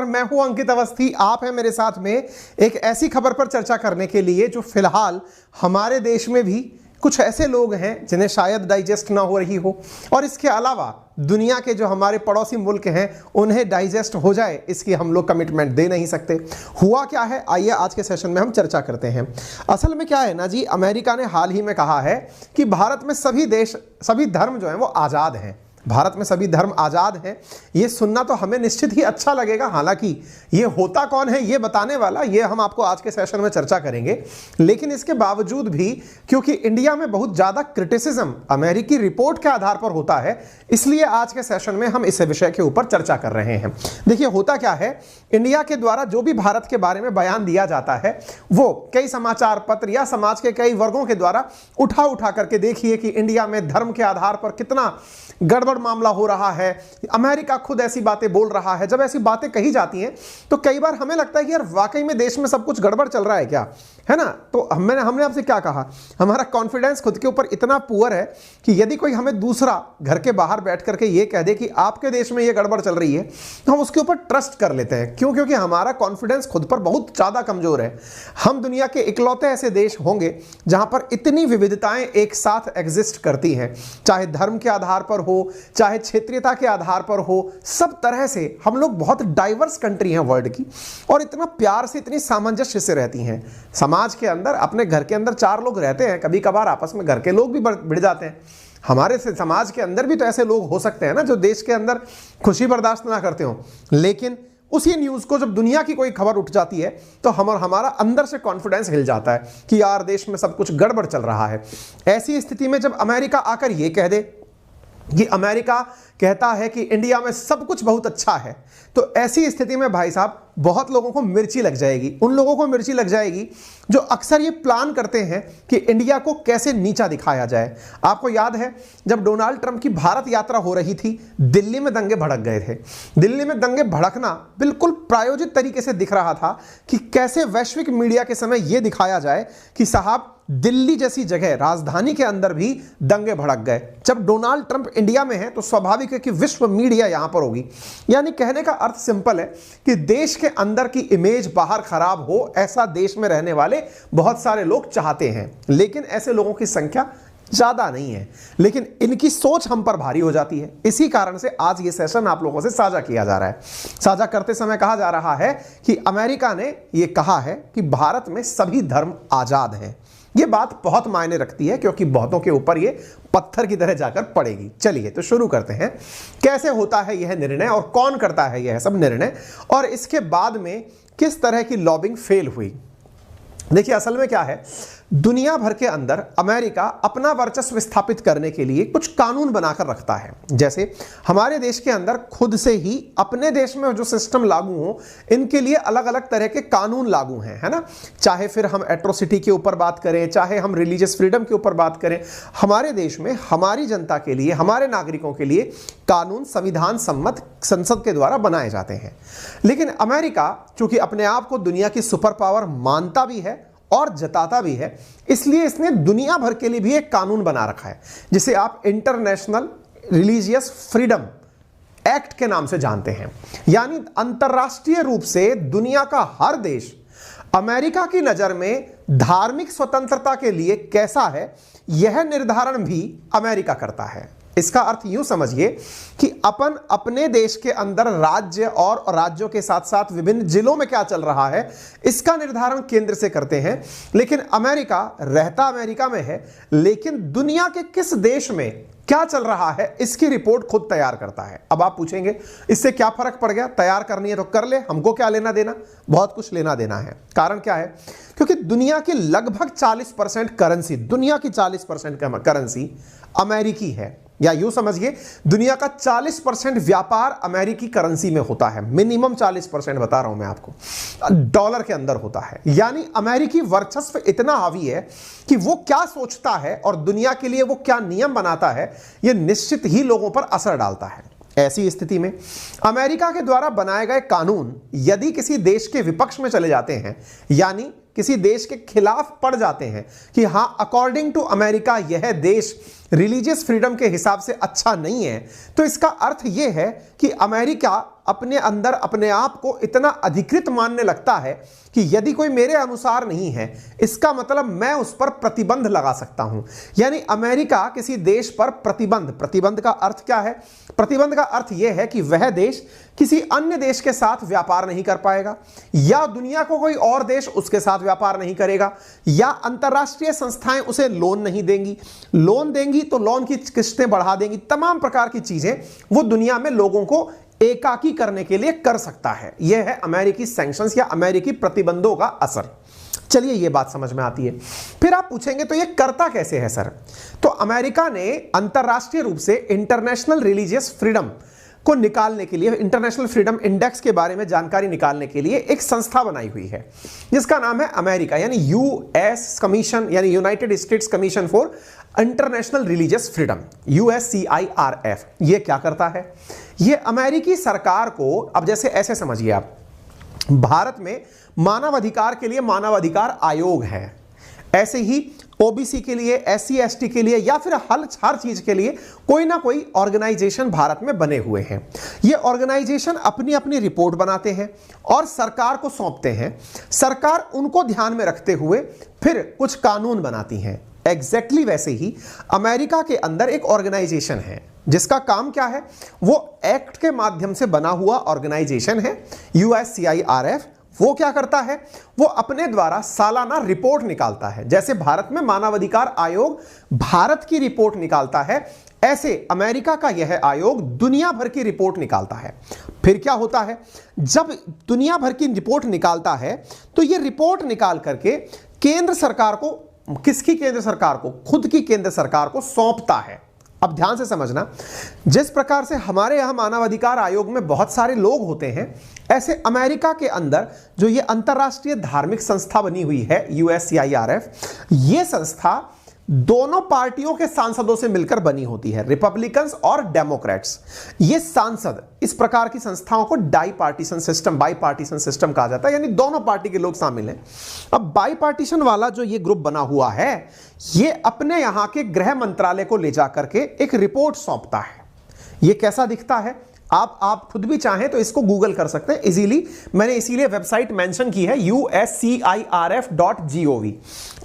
मैं हूं अंकित अवस्थी। आप हैं मेरे साथ में एक ऐसी खबर पर चर्चा करने के लिए जो फिलहाल हमारे देश में भी कुछ ऐसे लोग हैं जिन्हें शायद डाइजेस्ट ना हो रही हो, और इसके अलावा दुनिया के जो हमारे पड़ोसी मुल्क हैं उन्हें डाइजेस्ट हो जाए इसकी हम लोग कमिटमेंट दे नहीं सकते। हुआ क्या है, आइए आज के सेशन में हम चर्चा करते हैं। असल में क्या है ना जी, अमेरिका ने हाल ही में कहा है कि भारत में सभी धर्म जो हैं वो आज़ाद हैं। भारत में सभी धर्म आज़ाद हैं। ये सुनना तो हमें निश्चित ही अच्छा लगेगा, हालांकि ये होता कौन है ये बताने वाला ये हम आपको आज के सेशन में चर्चा करेंगे। लेकिन इसके बावजूद भी क्योंकि इंडिया में बहुत ज़्यादा क्रिटिसिज्म अमेरिकी रिपोर्ट के आधार पर होता है, इसलिए आज के सेशन में हम इस विषय के ऊपर चर्चा कर रहे हैं। देखिए होता क्या है, इंडिया के द्वारा जो भी भारत के बारे में बयान दिया जाता है वो कई समाचार पत्र या समाज के कई वर्गों के द्वारा उठा करके देखिए कि इंडिया में धर्म के आधार पर कितना गड़बड़ मामला हो रहा है। अमेरिका खुद ऐसी बातें बोल रहा है। जब ऐसी बातें कही जाती हैं तो कई बार हमें लगता है कि यार वाकई में देश में सब कुछ गड़बड़ चल रहा है क्या, है ना। तो हमने आपसे क्या कहा, हमारा कॉन्फिडेंस खुद के ऊपर इतना पुअर है कि यदि कोई हमें दूसरा घर के बाहर बैठ करके ये कह दे कि आपके देश में ये गड़बड़ चल रही है तो हम उसके ऊपर ट्रस्ट कर लेते हैं। क्यों? क्योंकि हमारा कॉन्फिडेंस खुद पर बहुत ज़्यादा कमजोर है। हम दुनिया के इकलौते ऐसे देश होंगे जहां पर इतनी विविधताएं एक साथ एग्जिस्ट करती हैं, चाहे धर्म के आधार पर हो, चाहे क्षेत्रीयता के आधार पर हो, सब तरह से हम लोग बहुत डाइवर्स कंट्री हैं वर्ल्ड की, और इतना प्यार से इतनी सामंजस्य से रहती हैं। समाज के अंदर अपने घर के अंदर 4 लोग रहते हैं, कभी कभार आपस में घर के लोग भी भिड़ जाते हैं। हमारे समाज के अंदर भी तो ऐसे लोग हो सकते हैं ना जो देश के अंदर खुशी बर्दाश्त ना करते हो, लेकिन उसी न्यूज़ को जब दुनिया की कोई खबर उठ जाती है तो हमारा अंदर से कॉन्फिडेंस हिल जाता है कि यार देश में सब कुछ गड़बड़ चल रहा है। ऐसी स्थिति में जब अमेरिका आकर ये कह दे कि अमेरिका कहता है कि इंडिया में सब कुछ बहुत अच्छा है, तो ऐसी स्थिति में भाई साहब बहुत लोगों को मिर्ची लग जाएगी। उन लोगों को मिर्ची लग जाएगी जो अक्सर ये प्लान करते हैं कि इंडिया को कैसे नीचा दिखाया जाए। आपको याद है जब डोनाल्ड ट्रंप की भारत यात्रा हो रही थी, दिल्ली में दंगे भड़क गए थे। दिल्ली में दंगे भड़कना बिल्कुल प्रायोजित तरीके से दिख रहा था कि कैसे वैश्विक मीडिया के समय यह दिखाया जाए कि साहब दिल्ली जैसी जगह, राजधानी के अंदर भी दंगे भड़क गए। जब डोनाल्ड ट्रंप इंडिया में है तो स्वाभाविक है कि विश्व मीडिया यहां पर होगी। यानी कहने का अर्थ सिंपल है कि देश के अंदर की इमेज बाहर खराब हो, ऐसा देश में रहने वाले बहुत सारे लोग चाहते हैं, लेकिन ऐसे लोगों की संख्या ज्यादा नहीं है। लेकिन इनकी सोच हम पर भारी हो जाती है। इसी कारण से आज ये सेशन आप लोगों से साझा किया जा रहा है। साझा करते समय कहा जा रहा है कि अमेरिका ने यह कहा है कि भारत में सभी धर्म आजाद हैं। ये बात बहुत मायने रखती है क्योंकि बहुतों के ऊपर ये पत्थर की तरह जाकर पड़ेगी। चलिए तो शुरू करते हैं, कैसे होता है यह निर्णय और कौन करता है यह सब निर्णय, और इसके बाद में किस तरह की लॉबिंग फेल हुई। देखिए असल में क्या है, दुनिया भर के अंदर अमेरिका अपना वर्चस्व स्थापित करने के लिए कुछ कानून बनाकर रखता है। जैसे हमारे देश के अंदर खुद से ही अपने देश में जो सिस्टम लागू हो, इनके लिए अलग अलग तरह के कानून लागू हैं, है ना। चाहे फिर हम एट्रोसिटी के ऊपर बात करें, चाहे हम रिलीजियस फ्रीडम के ऊपर बात करें, हमारे देश में हमारी जनता के लिए, हमारे नागरिकों के लिए कानून संविधान सम्मत संसद के द्वारा बनाए जाते हैं। लेकिन अमेरिका चूंकि अपने आप को दुनिया की सुपर पावर मानता भी है और जताता भी है, इसलिए इसने दुनिया भर के लिए भी एक कानून बना रखा है जिसे आप इंटरनेशनल रिलीजियस फ्रीडम एक्ट के नाम से जानते हैं। यानी अंतरराष्ट्रीय रूप से दुनिया का हर देश अमेरिका की नजर में धार्मिक स्वतंत्रता के लिए कैसा है, यह निर्धारण भी अमेरिका करता है। इसका अर्थ यूं समझिए कि अपन अपने देश के अंदर राज्य और राज्यों के साथ साथ विभिन्न जिलों में क्या चल रहा है इसका निर्धारण केंद्र से करते हैं। लेकिन अमेरिका रहता अमेरिका में है, लेकिन दुनिया के किस देश में क्या चल रहा है इसकी रिपोर्ट खुद तैयार करता है। अब आप पूछेंगे इससे क्या फर्क पड़ गया, तैयार करनी है तो कर ले, हमको क्या लेना देना। बहुत कुछ लेना देना है। कारण क्या है, क्योंकि दुनिया की लगभग 40% करेंसी, दुनिया की 40% करेंसी अमेरिकी है, या यूं समझिए दुनिया का 40% व्यापार अमेरिकी करेंसी में होता है। मिनिमम 40% बता रहा हूं मैं आपको, डॉलर के अंदर होता है। यानी अमेरिकी वर्चस्व इतना हावी है कि वो क्या सोचता है और दुनिया के लिए वो क्या नियम बनाता है, यह निश्चित ही लोगों पर असर डालता है। ऐसी स्थिति में अमेरिका के द्वारा बनाए गए कानून यदि किसी देश के विपक्ष में चले जाते हैं, यानी किसी देश के खिलाफ पड़ जाते हैं कि हां अकॉर्डिंग टू अमेरिका यह देश रिलीजियस फ्रीडम के हिसाब से अच्छा नहीं है, तो इसका अर्थ यह है कि अमेरिका अपने अंदर अपने आप को इतना अधिकृत मानने लगता है कि यदि कोई मेरे अनुसार नहीं है, इसका मतलब मैं उस पर प्रतिबंध लगा सकता हूं। यानी अमेरिका किसी देश पर प्रतिबंध का अर्थ क्या है? प्रतिबंध का अर्थ यह है कि वह देश किसी अन्य देश के साथ व्यापार नहीं कर पाएगा, या दुनिया को कोई और देश उसके साथ व्यापार नहीं करेगा, या अंतरराष्ट्रीय संस्थाएं उसे लोन नहीं देंगी, लोन देंगी तो लोन की किस्तें बढ़ा देंगी। तमाम प्रकार की चीजें वो दुनिया में लोगों को एकाकी करने के लिए कर सकता है। यह है अमेरिकी सैंक्शंस या अमेरिकी प्रतिबंधों का असर। चलिए ये बात समझ में आती है। फिर आप पूछेंगे तो ये करता कैसे है सर? तो अमेरिका ने अंतरराष्ट्रीय रूप से इंटरनेशनल रिलीजियस फ्रीडम को निकालने के लिए, इंटरनेशनल फ्रीडम इंडेक्स के बारे में जानकारी निकालने के लिए एक संस्था बनाई हुई है जिसका नाम है अमेरिका, यानी यूएस कमीशन, यानी United states commission for international religious freedom, USCIRF। ये क्या करता है? ये अमेरिकी सरकार को, अब जैसे ऐसे समझिए आप, भारत में मानवाधिकार के लिए मानवाधिकार आयोग है, ऐसे ही ओबीसी के लिए, SC ST के लिए, या फिर हर चीज के लिए कोई ना कोई ऑर्गेनाइजेशन भारत में बने हुए हैं। ये ऑर्गेनाइजेशन अपनी अपनी रिपोर्ट बनाते हैं और सरकार को सौंपते हैं। सरकार उनको ध्यान में रखते हुए फिर कुछ कानून बनाती हैं। एग्जैक्टली वैसे ही अमेरिका के अंदर एक ऑर्गेनाइजेशन है जिसका काम क्या है? वो एक्ट के माध्यम से बना हुआ ऑर्गेनाइजेशन है USCIRF। वो क्या करता है? वो अपने द्वारा सालाना रिपोर्ट निकालता है। जैसे भारत में मानवाधिकार आयोग भारत की रिपोर्ट निकालता है, ऐसे अमेरिका का यह आयोग दुनिया भर की रिपोर्ट निकालता है। फिर क्या होता है? जब दुनिया भर की रिपोर्ट निकालता है तो यह रिपोर्ट निकाल करके केंद्र सरकार को, किसकी केंद्र सरकार को? खुद की केंद्र सरकार को सौंपता है। अब ध्यान से समझना, जिस प्रकार से हमारे यहां मानवाधिकार आयोग में बहुत सारे लोग होते हैं, ऐसे अमेरिका के अंदर जो ये अंतरराष्ट्रीय धार्मिक संस्था बनी हुई है USCIRF, ये संस्था दोनों पार्टियों के सांसदों से मिलकर बनी होती है, रिपब्लिकन्स और डेमोक्रेट्स। ये सांसद, इस प्रकार की संस्थाओं को बाईपार्टीशन सिस्टम कहा जाता है, यानी दोनों पार्टी के लोग शामिल हैं। अब बाईपार्टीशन वाला जो ये ग्रुप बना हुआ है, ये अपने यहां के गृह मंत्रालय को ले जाकर के एक रिपोर्ट सौंपता है। ये कैसा दिखता है? आप खुद भी चाहें तो इसको गूगल कर सकते हैं इजीली। मैंने इसीलिए वेबसाइट मेंशन की है USCIRF.gov।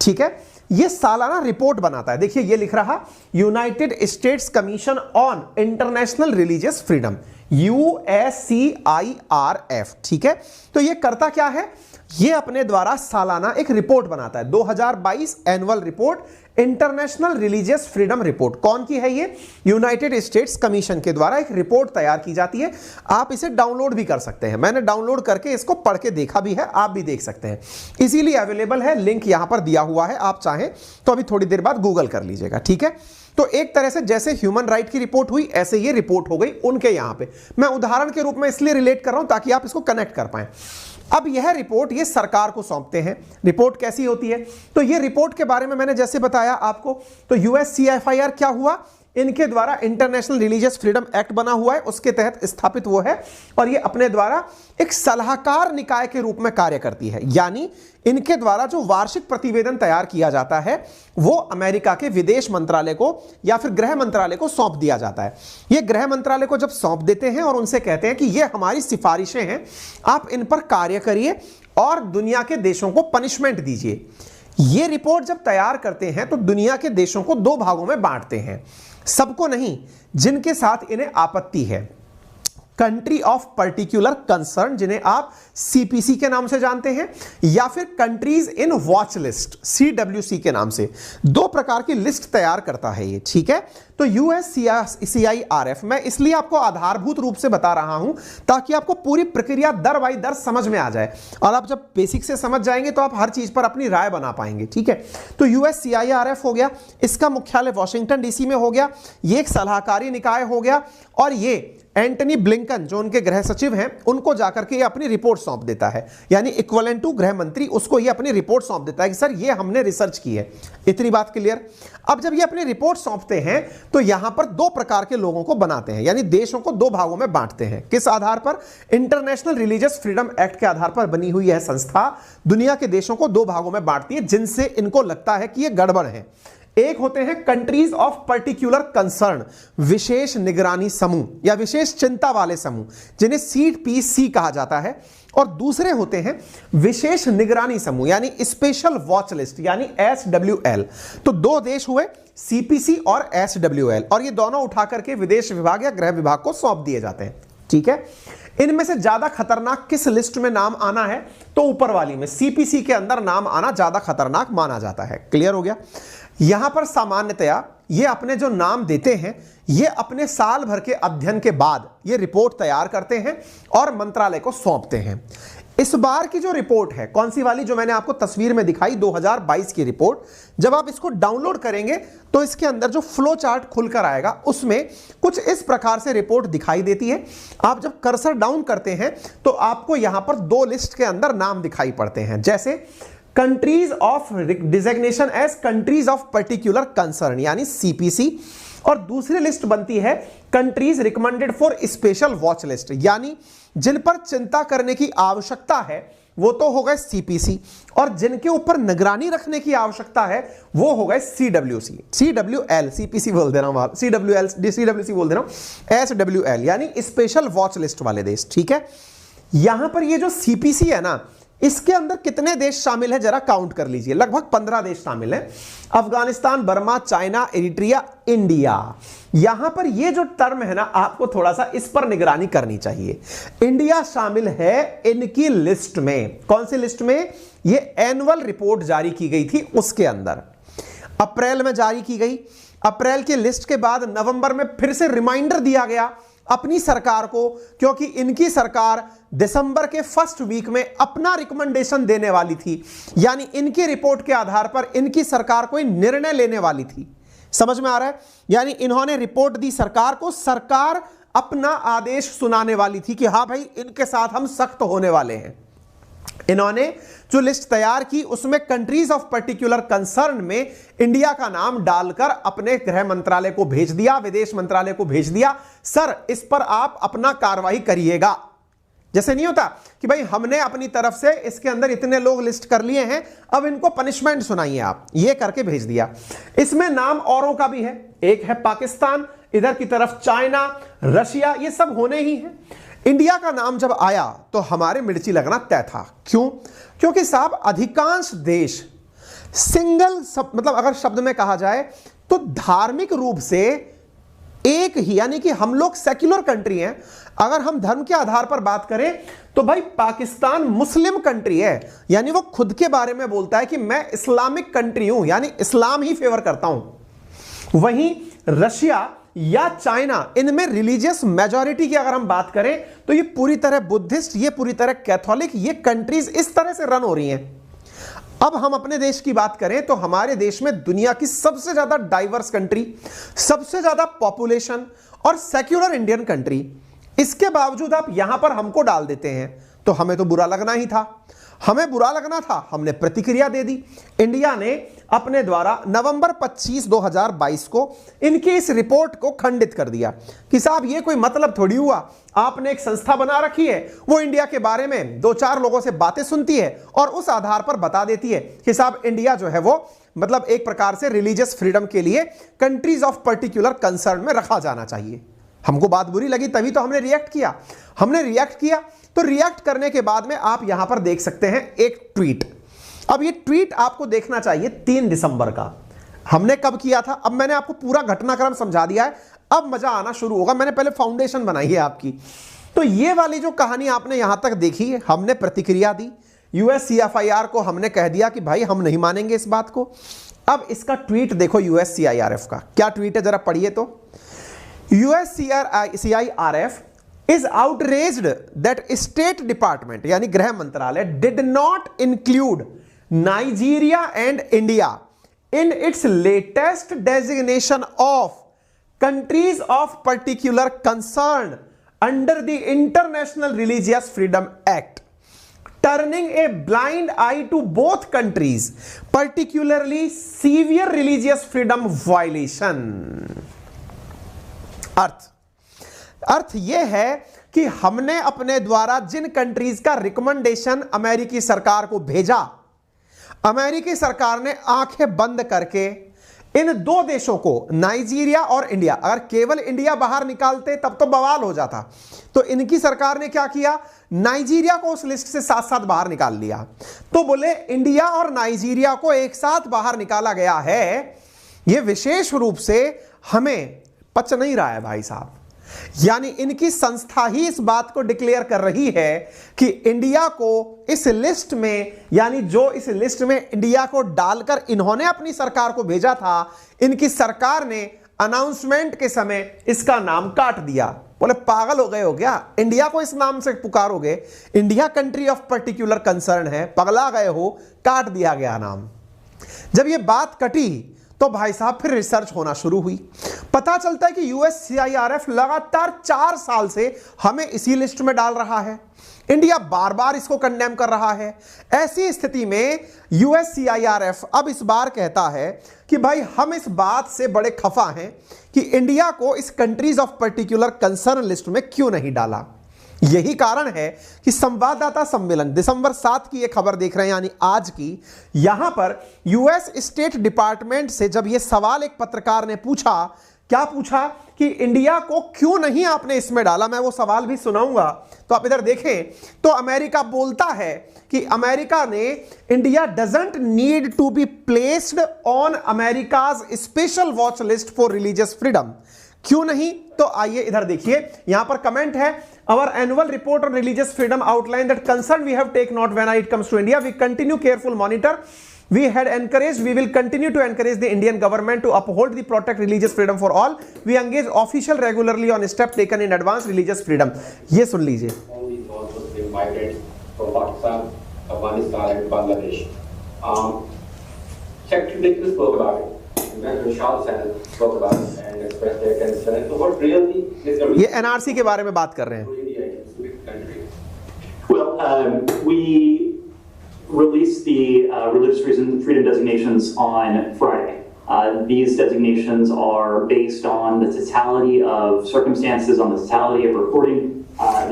ठीक है, ये सालाना रिपोर्ट बनाता है। देखिए ये लिख रहा United states commission on international religious freedom, USCIRF। ठीक है, तो ये करता क्या है? ये अपने द्वारा सालाना एक रिपोर्ट बनाता है, 2022 annual report, international religious freedom report. कौन की है ये? यूनाइटेड स्टेट्स कमीशन के द्वारा एक रिपोर्ट तैयार की जाती है। आप इसे डाउनलोड भी कर सकते हैं, मैंने डाउनलोड करके इसको पढ़ के देखा भी है, आप भी देख सकते हैं, इजीली अवेलेबल है, लिंक यहां पर दिया हुआ है, आप चाहें तो अभी थोड़ी देर बाद गूगल कर लीजिएगा। ठीक है, तो एक तरह से जैसे ह्यूमन राइट की रिपोर्ट हुई, ऐसे ये रिपोर्ट हो गई उनके यहां पे। मैं उदाहरण के रूप में इसलिए रिलेट कर रहा हूं ताकि आप इसको कनेक्ट कर पाएं। अब यह रिपोर्ट ये सरकार को सौंपते हैं। रिपोर्ट कैसी होती है? तो ये रिपोर्ट के बारे में मैंने जैसे बताया आपको, तो USCIRF क्या हुआ? इनके द्वारा इंटरनेशनल रिलीजियस फ्रीडम एक्ट बना हुआ है, उसके तहत स्थापित वो है, और ये अपने द्वारा एक सलाहकार निकाय के रूप में कार्य करती है। यानी इनके द्वारा जो वार्षिक प्रतिवेदन तैयार किया जाता है वो अमेरिका के विदेश मंत्रालय को या फिर गृह मंत्रालय को सौंप दिया जाता है। ये गृह मंत्रालय को जब सौंप देते हैं और उनसे कहते हैं कि ये हमारी सिफारिशें हैं, आप इन पर कार्य करिए और दुनिया के देशों को पनिशमेंट दीजिए। ये रिपोर्ट जब तैयार करते हैं तो दुनिया के देशों को दो भागों में बांटते हैं, सबको नहीं, जिनके साथ इन्हें आपत्ति है। कंट्री ऑफ पर्टिकुलर कंसर्न, जिन्हें आप CPC के नाम से जानते हैं, या फिर countries in watch list, CWC के नाम से, दो प्रकार की लिस्ट तैयार करता है ये। ठीक है, तो USCIRF मैं इसलिए आपको आधारभूत रूप से बता रहा हूं ताकि आपको पूरी प्रक्रिया दर बाई दर समझ में आ जाए, और आप जब बेसिक से समझ जाएंगे तो आप हर चीज पर अपनी राय बना पाएंगे। ठीक है, तो USCIRF हो गया, इसका मुख्यालय वॉशिंगटन DC में हो गया, ये एक सलाहकारी निकाय हो गया, और ये एंटनी ब्लिंकन जो उनके गृह सचिव हैं उनको जाकर के ये अपनी रिपोर्ट सौंप देता है, यानी इक्विवेलेंट टू गृह मंत्री, उसको ये अपनी रिपोर्ट सौंप देता है कि सर ये हमने रिसर्च की है। इतनी बात क्लियर। अब जब ये अपनी रिपोर्ट सौंपते हैं तो यहां पर दो प्रकार के लोगों को बनाते हैं, यानी देशों को दो भागों में बांटते हैं। किस आधार पर? इंटरनेशनल रिलीजियस फ्रीडम एक्ट के आधार पर बनी हुई यह संस्था दुनिया के देशों को दो भागों में बांटती है जिनसे इनको लगता है कि ये गड़बड़ है। एक होते हैं कंट्रीज ऑफ पर्टिकुलर कंसर्न, विशेष निगरानी समूह या विशेष चिंता वाले समूह, जिन्हें CPC कहा जाता है, और दूसरे होते हैं विशेष निगरानी समूह यानी स्पेशल वॉच लिस्ट यानी SWL। तो दो देश हुए CPC और SWL, और ये दोनों उठा करके विदेश विभाग या गृह विभाग को सौंप दिए जाते हैं। ठीक है, इनमें से ज्यादा खतरनाक किस लिस्ट में नाम आना है? तो ऊपर वाली में CPC के अंदर नाम आना ज्यादा खतरनाक माना जाता है। क्लियर हो गया। यहां पर सामान्यतया ये अपने जो नाम देते हैं ये अपने साल भर के अध्ययन के बाद ये रिपोर्ट तैयार करते हैं और मंत्रालय को सौंपते हैं। इस बार की जो रिपोर्ट है, कौन सी वाली जो मैंने आपको तस्वीर में दिखाई, 2022 की रिपोर्ट, जब आप इसको डाउनलोड करेंगे तो इसके अंदर जो फ्लो चार्ट खुलकर आएगा उसमें कुछ इस प्रकार से रिपोर्ट दिखाई देती है। आप जब कर्सर डाउन करते हैं तो आपको यहां पर दो लिस्ट के अंदर नाम दिखाई पड़ते हैं, जैसे countries of designation as countries of particular concern यानी CPC, और दूसरी लिस्ट बनती है countries recommended for special watch list, यानी जिन पर चिंता करने की आवश्यकता है वो तो हो गए CPC, और जिनके ऊपर निगरानी रखने की आवश्यकता है वो हो गए CWL, CPC बोल दे रहा हूं, CWC बोल दे रहा हूं, SWL यानी स्पेशल वॉच लिस्ट वाले देश। ठीक है, यहां पर ये जो CPC है ना, इसके अंदर कितने देश शामिल है जरा काउंट कर लीजिए। लगभग 15 देश शामिल हैं। Afghanistan, Burma, China, Eritrea, India. यहां पर ये जो टर्म है ना, आपको थोड़ा सा इस पर निगरानी करनी चाहिए। इंडिया शामिल है इनकी लिस्ट में। कौन सी लिस्ट में? ये एनुअल रिपोर्ट जारी की गई थी उसके अंदर, अप्रैल में जारी की गई। अप्रैल की लिस्ट के बाद नवंबर में फिर से रिमाइंडर दिया गया अपनी सरकार को, क्योंकि इनकी सरकार दिसंबर के फर्स्ट वीक में अपना रिकमेंडेशन देने वाली थी, यानी इनकी रिपोर्ट के आधार पर इनकी सरकार कोई निर्णय लेने वाली थी। समझ में आ रहा है? यानी इन्होंने रिपोर्ट दी सरकार को, सरकार अपना आदेश सुनाने वाली थी कि हां भाई इनके साथ हम सख्त होने वाले हैं। इन्होंने जो लिस्ट तैयार की उसमें कंट्रीज ऑफ पर्टिकुलर कंसर्न में इंडिया का नाम डालकर अपने गृह मंत्रालय को भेज दिया, विदेश मंत्रालय को भेज दिया, सर इस पर आप अपना कार्रवाई करिएगा। जैसे नहीं होता कि भाई हमने अपनी तरफ से इसके अंदर इतने लोग लिस्ट कर लिए हैं, अब इनको पनिशमेंट सुनाइए आप, ये करके भेज दिया। इसमें नाम औरों का भी है, एक है पाकिस्तान, इधर की तरफ चाइना, रशिया, ये सब होने ही है। इंडिया का नाम जब आया तो हमारे मिर्ची लगना तय था। क्यों? क्योंकि साहब अधिकांश देश सिंगल मतलब अगर शब्द में कहा जाए तो धार्मिक रूप से एक ही, यानी कि हम लोग सेक्युलर कंट्री हैं। अगर हम धर्म के आधार पर बात करें तो भाई पाकिस्तान मुस्लिम कंट्री है, यानी वो खुद के बारे में बोलता है कि मैं इस्लामिक कंट्री हूं, यानी इस्लाम ही फेवर करता हूं। वहीं रशिया या चाइना, इनमें रिलीजियस मेजॉरिटी की अगर हम बात करें तो ये पूरी तरह बुद्धिस्ट, ये पूरी तरह कैथोलिक, ये कंट्रीज इस तरह से रन हो रही हैं। अब हम अपने देश की बात करें तो हमारे देश में दुनिया की सबसे ज्यादा डाइवर्स कंट्री, सबसे ज्यादा पॉपुलेशन और सेक्युलर इंडियन कंट्री, इसके बावजूद आप यहां पर हमको डाल देते हैं तो हमें तो बुरा लगना ही था। हमें बुरा लगना था, हमने प्रतिक्रिया दे दी। इंडिया ने अपने द्वारा नवंबर 25, 2022 को इनकी इस रिपोर्ट को खंडित कर दिया कि साहब ये कोई मतलब थोड़ी हुआ, आपने एक संस्था बना रखी है, वो इंडिया के बारे में दो चार लोगों से बातें सुनती है और उस आधार पर बता देती है कि साहब इंडिया जो है वो मतलब एक प्रकार से रिलीजियस फ्रीडम के लिए कंट्रीज ऑफ पर्टिकुलर कंसर्न में रखा जाना चाहिए। हमको बात बुरी लगी तभी तो हमने रिएक्ट किया। तो रिएक्ट करने के बाद में आप यहां पर देख सकते हैं एक ट्वीट। अब ये ट्वीट आपको देखना चाहिए 3 दिसंबर का। हमने कब किया था? अब मैंने आपको पूरा घटनाक्रम समझा दिया है, अब मजा आना शुरू होगा। मैंने पहले फाउंडेशन बनाई है आपकी। तो ये वाली जो कहानी आपने यहां तक देखी, हमने प्रतिक्रिया दी, USCFIR को हमने कह दिया कि भाई हम नहीं मानेंगे इस बात को। अब इसका ट्वीट देखो USCIRF का, क्या ट्वीट है जरा पढ़िए तो। USCIRF is outraged that State Department यानी गृह मंत्रालय did not include Nigeria and India in its latest designation of countries of particular concern under the International Religious Freedom Act, turning a blind eye to both countries, particularly severe religious freedom violation. अर्थ यह है कि हमने अपने द्वारा जिन countries का recommendation अमेरिकी सरकार को भेजा, अमेरिकी सरकार ने आंखें बंद करके इन दो देशों को, नाइजीरिया और इंडिया, अगर केवल इंडिया बाहर निकालते तब तो बवाल हो जाता, तो इनकी सरकार ने क्या किया, नाइजीरिया को उस लिस्ट से साथ साथ बाहर निकाल लिया। तो बोले इंडिया और नाइजीरिया को एक साथ बाहर निकाला गया है, यह विशेष रूप से हमें पच नहीं रहा है भाई साहब। यानी इनकी संस्था ही इस बात को डिक्लेयर कर रही है कि इंडिया को इस लिस्ट में, यानी जो इस लिस्ट में इंडिया को डालकर इन्होंने अपनी सरकार को भेजा था, इनकी सरकार ने अनाउंसमेंट के समय इसका नाम काट दिया। बोले पागल हो गए हो क्या, इंडिया को इस नाम से पुकारोगे, India country of particular concern है, पगला गए हो, काट दिया गया नाम। जब ये बात कटी तो भाई साहब फिर रिसर्च होना शुरू हुई। पता चलता है कि USCIRF लगातार 4 साल से हमें इसी लिस्ट में डाल रहा है, इंडिया बार बार इसको कंडेम कर रहा है। ऐसी स्थिति में USCIRF अब इस बार कहता है कि भाई हम इस बात से बड़े खफा हैं कि इंडिया को इस countries of particular concern list में क्यों नहीं डाला। यही कारण है कि संवाददाता सम्मेलन दिसंबर 7 की यह खबर देख रहे हैं, यानी आज की, यहां पर US स्टेट डिपार्टमेंट से जब यह सवाल एक पत्रकार ने पूछा, क्या पूछा कि इंडिया को क्यों नहीं आपने इसमें डाला, मैं वो सवाल भी सुनाऊंगा, तो आप इधर देखें। तो अमेरिका बोलता है कि अमेरिका ने, India doesn't need to be placed on America's special watch list for religious freedom. क्यों नहीं, तो आइए इधर देखिए, यहां पर कमेंट है, our annual report on religious freedom outlined that concern we have taken note when it comes to India. We continue careful monitor. We will continue to encourage the Indian government to uphold the protect religious freedom for all. We engage official regularly on steps taken in advance religious freedom. ये सुन लीजिए। Only those who have migrated from Pakistan, Afghanistan and Bangladesh. Secretary Dick spoke about it. Vishal Sehgal spoke about it and expressed their concern. So what really is the ये NRC के बारे में बात कर रहे हैं। Well, we released the religious freedom designations on Friday. These designations are based on the totality of circumstances, on the totality of reporting.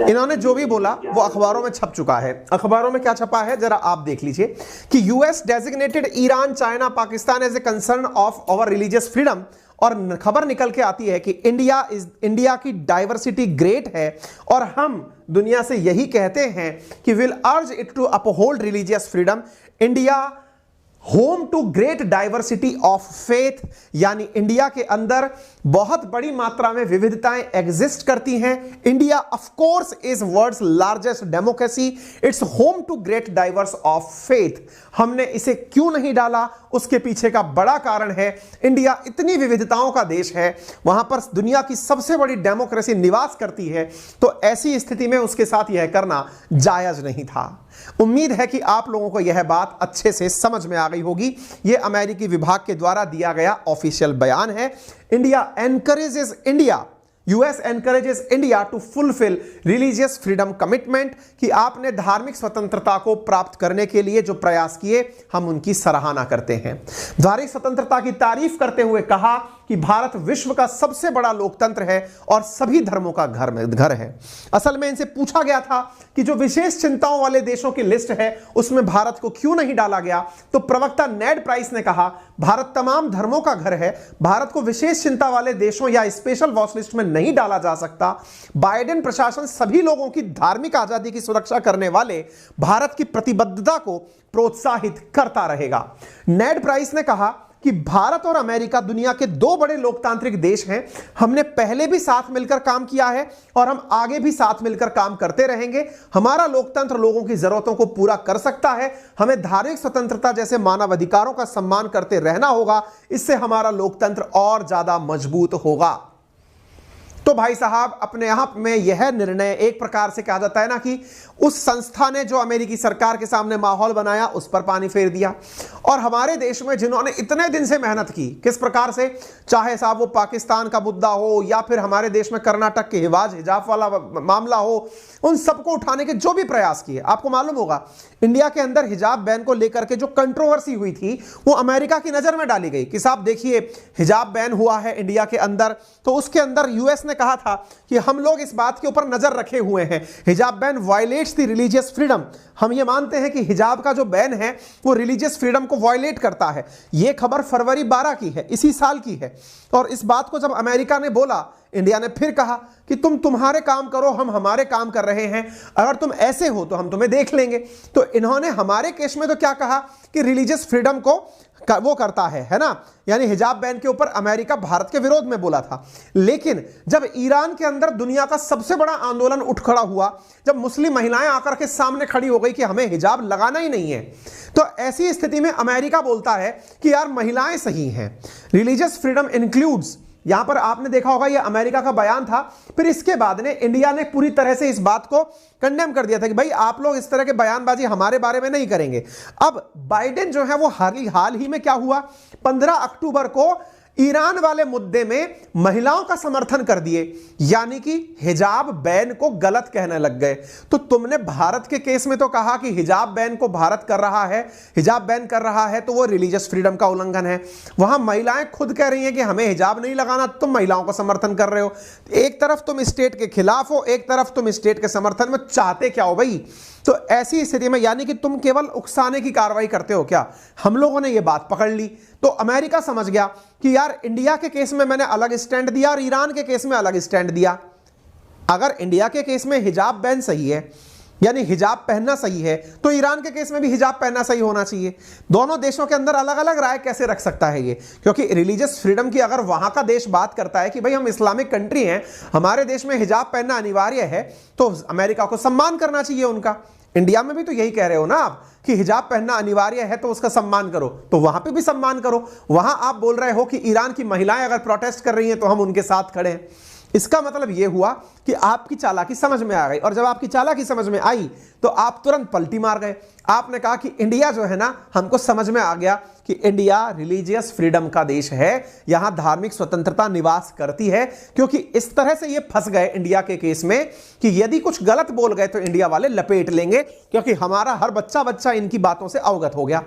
इन्होंने जो भी बोला वो अखबारों में छप चुका है। अखबारों में क्या छपा है जरा आप देख लीजिए कि US designated Iran, China, Pakistan as a concern of our religious freedom, और खबर निकल के आती है कि इंडिया की डाइवर्सिटी ग्रेट है और हम दुनिया से यही कहते हैं कि will urge it to uphold religious freedom. India home to great diversity of faith, यानी इंडिया के अंदर बहुत बड़ी मात्रा में विविधताएं एग्जिस्ट करती हैं। India of course is world's largest democracy, it's home to great diverse of faith. हमने इसे क्यों नहीं डाला, उसके पीछे का बड़ा कारण है इंडिया इतनी विविधताओं का देश है, वहां पर दुनिया की सबसे बड़ी डेमोक्रेसी निवास करती है, तो ऐसी स्थिति में उसके साथ यह करना जायज नहीं था। उम्मीद है कि आप लोगों को यह बात अच्छे से समझ में आ गई होगी। यह अमेरिकी विभाग के द्वारा दिया गया ऑफिशियल बयान है। US encourages India to fulfill religious freedom commitment, कि आपने धार्मिक स्वतंत्रता को प्राप्त करने के लिए जो प्रयास किए हम उनकी सराहना करते हैं। धार्मिक स्वतंत्रता की तारीफ करते हुए कहा कि भारत विश्व का सबसे बड़ा लोकतंत्र है और सभी धर्मों का घर है। असल में इनसे पूछा गया था कि जो विशेष चिंताओं वाले देशों की लिस्ट है उसमें भारत को क्यों नहीं डाला गया, तो प्रवक्ता नेड प्राइस ने कहा भारत तमाम धर्मों का घर है, भारत को विशेष चिंता वाले देशों या स्पेशल वॉच लिस्ट में नहीं डाला जा सकता। बाइडेन प्रशासन सभी लोगों की धार्मिक आजादी की सुरक्षा करने वाले भारत की प्रतिबद्धता को प्रोत्साहित करता रहेगा। नेड प्राइस ने कहा कि भारत और अमेरिका दुनिया के 2 बड़े लोकतांत्रिक देश हैं, हमने पहले भी साथ मिलकर काम किया है और हम आगे भी साथ मिलकर काम करते रहेंगे। हमारा लोकतंत्र लोगों की जरूरतों को पूरा कर सकता है, हमें धार्मिक स्वतंत्रता जैसे मानव अधिकारों का सम्मान करते रहना होगा, इससे हमारा लोकतंत्र और ज्यादा मजबूत होगा। तो भाई साहब अपने आप में यह निर्णय एक प्रकार से कहा जाता है ना कि उस संस्था ने जो अमेरिकी सरकार के सामने माहौल बनाया उस पर पानी फेर दिया, और हमारे देश में जिन्होंने इतने दिन से मेहनत की, किस प्रकार से, चाहे साहब वो पाकिस्तान का मुद्दा हो या फिर हमारे देश में कर्नाटक के हिजाब वाला मामला हो, उन सबको उठाने के जो भी प्रयास किए। आपको मालूम होगा इंडिया के अंदर हिजाब बैन को लेकर के जो कंट्रोवर्सी हुई थी वो अमेरिका की नजर में डाली गई कि साहब देखिए हिजाब बैन हुआ है इंडिया के अंदर, तो उसके अंदर यूएस ने कहा था कि हम लोग इस बात के ऊपर नजर रखे हुए हैं, हिजाब ban violets the religious freedom. हम ये मानते हैं कि हिजाब का जो बैन है वो रिलीजियस फ्रीडम को वायलेट करता है। यह खबर फरवरी 12 की है, इसी साल की है। और इस बात को जब अमेरिका ने बोला, इंडिया ने फिर कहा कि तुम तुम्हारे काम करो, हम हमारे काम कर रहे हैं, अगर तुम ऐसे हो तो हम तुम्हें देख लेंगे। तो इन्होंने हमारे केस में तो क्या कहा कि रिलीजियस फ्रीडम को वो करता है ना, यानी हिजाब बैन के ऊपर अमेरिका भारत के विरोध में बोला था। लेकिन जब ईरान के अंदर दुनिया का सबसे बड़ा आंदोलन उठ खड़ा हुआ, जब मुस्लिम महिलाएं आकर के सामने खड़ी हो गई कि हमें हिजाब लगाना ही नहीं है, तो ऐसी स्थिति में अमेरिका बोलता है कि यार महिलाएं सही हैं, रिलीजियस फ्रीडम इंक्लूड्स। यहां पर आपने देखा होगा यह अमेरिका का बयान था। फिर इसके बाद ने इंडिया ने पूरी तरह से इस बात को कंडेम कर दिया था कि भाई आप लोग इस तरह के बयानबाजी हमारे बारे में नहीं करेंगे। अब बाइडेन जो है वो हाल ही में क्या हुआ, 15 अक्टूबर को ईरान वाले मुद्दे में महिलाओं का समर्थन कर दिए, यानी कि हिजाब बैन को गलत कहने लग गए। तो तुमने भारत के केस में तो कहा कि हिजाब बैन को भारत कर रहा है, हिजाब बैन कर रहा है तो वो रिलीजियस फ्रीडम का उल्लंघन है। वहां महिलाएं खुद कह रही हैं कि हमें हिजाब नहीं लगाना, तुम महिलाओं को समर्थन कर रहे हो। एक तरफ तुम स्टेट के खिलाफ हो, एक तरफ तुम स्टेट के समर्थन में, चाहते क्या हो भाई? तो ऐसी स्थिति में यानी कि तुम केवल उकसाने की कार्रवाई करते हो क्या? हम लोगों ने यह बात पकड़ ली तो अमेरिका समझ गया कि यार इंडिया के केस में मैंने अलग स्टैंड दिया और ईरान के केस में अलग स्टैंड दिया। अगर इंडिया के केस में हिजाब बैन सही है, यानी हिजाब पहनना सही है, तो ईरान के केस में भी हिजाब पहनना सही होना चाहिए। दोनों देशों के अंदर अलग अलग राय कैसे रख सकता है ये? क्योंकि रिलीजियस फ्रीडम की अगर वहां का देश बात करता है कि भाई हम इस्लामिक कंट्री हैं, हमारे देश में हिजाब पहनना अनिवार्य है, तो अमेरिका को सम्मान करना चाहिए उनका। इंडिया में भी तो यही कह रहे हो ना आप कि हिजाब पहनना अनिवार्य है तो उसका सम्मान करो, तो वहां पे भी सम्मान करो। वहां आप बोल रहे हो कि ईरान की महिलाएं अगर प्रोटेस्ट कर रही हैं तो हम उनके साथ खड़े हैं। इसका मतलब यह हुआ कि आपकी चालाकी समझ में आ गई, और जब आपकी चालाकी समझ में आई तो आप तुरंत पलटी मार गए। आपने कहा कि इंडिया जो है ना, हमको समझ में आ गया कि इंडिया रिलीजियस फ्रीडम का देश है, यहां धार्मिक स्वतंत्रता निवास करती है। क्योंकि इस तरह से ये फंस गए इंडिया के केस में कि यदि कुछ गलत बोल गए तो इंडिया वाले लपेट लेंगे, क्योंकि हमारा हर बच्चा इनकी बातों से अवगत हो गया।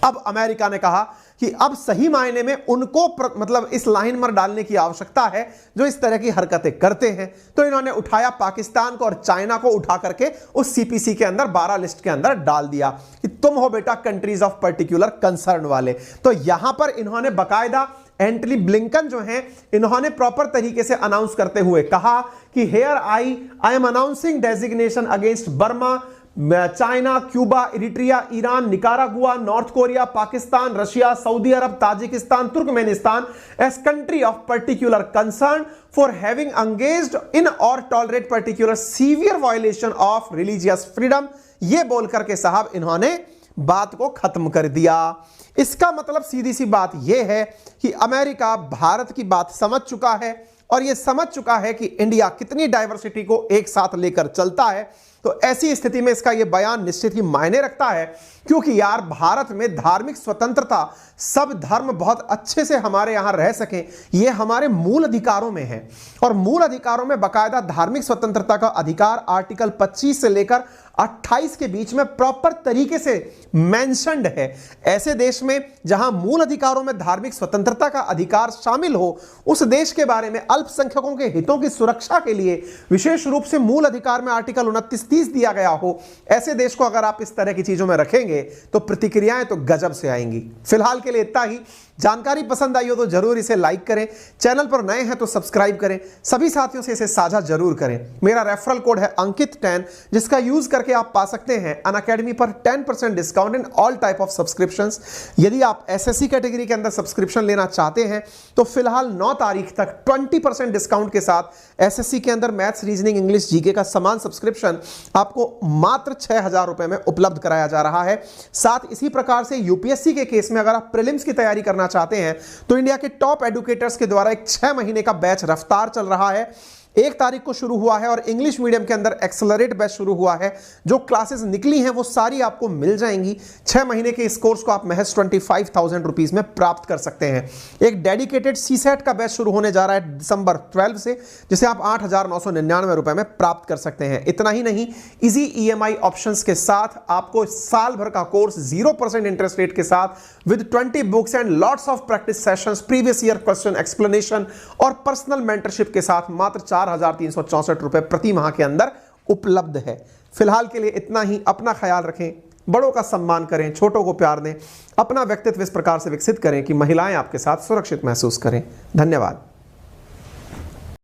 अब अमेरिका ने कहा कि अब सही मायने में उनको मतलब इस लाइन पर डालने की आवश्यकता है जो इस तरह की हरकतें करते हैं। तो इन्होंने उठाया पाकिस्तान को और चाइना को उठा करके उस सीपीसी के अंदर 12 लिस्ट के अंदर डाल दिया कि तुम हो बेटा कंट्रीज ऑफ पर्टिकुलर कंसर्न वाले। तो यहां पर इन्होंने बकायदा एंटनी ब्लिंकन जो हैं, इन्होंने प्रॉपर तरीके से अनाउंस करते हुए कहा कि here I am announcing designation against Burma, China, Cuba, Eritrea, Iran, Nicaragua, North Korea, Pakistan, Russia, Saudi Arabia, Tajikistan, Turkmenistan as country of particular concern for having engaged in or tolerate particular severe violation of religious freedom. यह बोलकर के साहब इन्होंने बात को खत्म कर दिया। इसका मतलब सीधी सी बात यह है कि अमेरिका भारत की बात समझ चुका है और यह समझ चुका है कि इंडिया कितनी डाइवर्सिटी को एक साथ लेकर चलता है। तो ऐसी स्थिति में इसका यह बयान निश्चित ही मायने रखता है, क्योंकि यार भारत में धार्मिक स्वतंत्रता, सब धर्म बहुत अच्छे से हमारे यहां रह सकें, यह हमारे मूल अधिकारों में है। और मूल अधिकारों में बकायदा धार्मिक स्वतंत्रता का अधिकार आर्टिकल 25 से लेकर 28 के बीच में प्रॉपर तरीके से मेंशन्ड है। ऐसे देश में जहां मूल अधिकारों में धार्मिक स्वतंत्रता का अधिकार शामिल हो, उस देश के बारे में अल्पसंख्यकों के हितों की सुरक्षा के लिए विशेष रूप से मूल अधिकार में आर्टिकल 29-30 दिया गया हो, ऐसे देश को अगर आप इस तरह की चीजों में रखेंगे तो प्रतिक्रियाएं तो गजब से आएंगी। फिलहाल के लिए इतना ही। जानकारी पसंद आई हो तो जरूर इसे लाइक करें, चैनल पर नए हैं तो सब्सक्राइब करें, सभी साथियों से इसे साझा जरूर करें। मेरा रेफरल कोड है अंकित10, जिसका यूज करके आप पा सकते हैं अनअकैडमी पर 10% discount in all type of subscriptions. यदि आप एसएससी कैटेगरी के अंदर सब्सक्रिप्शन लेना चाहते हैं तो फिलहाल 9 तारीख तक 20% डिस्काउंट के साथ एसएससी के अंदर मैथ्स, रीजनिंग, इंग्लिश, जीके का समान सब्सक्रिप्शन आपको मात्र 6,000 रुपए में उपलब्ध कराया जा रहा है। साथ इसी प्रकार से यूपीएससी के केस में अगर आप प्रीलिम्स की तैयारी करना चाहते हैं तो इंडिया के टॉप एडुकेटर्स के द्वारा एक 6 महीने का बैच रफ्तार चल रहा है। 1 तारीख को शुरू हुआ है और इंग्लिश मीडियम के अंदर एक्सेलरेट बैच शुरू हुआ है। जो क्लासेस निकली हैं वो सारी आपको मिल जाएंगी। 6 महीने के इस कोर्स को आप महज 25,000 रुपीज में प्राप्त कर सकते हैं। एक डेडिकेटेड सीसेट का बैच शुरू होने जा रहा है दिसंबर 12 से, जिसे आप 8,999 रुपए में प्राप्त कर सकते हैं। इतना ही नहीं, इजी EMI ऑप्शंस के साथ आपको साल भर का कोर्स 0% इंटरेस्ट रेट के साथ with 20 books and lots of practice sessions, previous year question explanation और पर्सनल मेंटरशिप के साथ मात्र 4,364 रुपए प्रति माह के अंदर उपलब्ध है। फिलहाल के लिए इतना ही। अपना ख्याल रखें, बड़ों का सम्मान करें, छोटों को प्यार दें, अपना व्यक्तित्व इस प्रकार से विकसित करें कि महिलाएं आपके साथ सुरक्षित महसूस करें। धन्यवाद।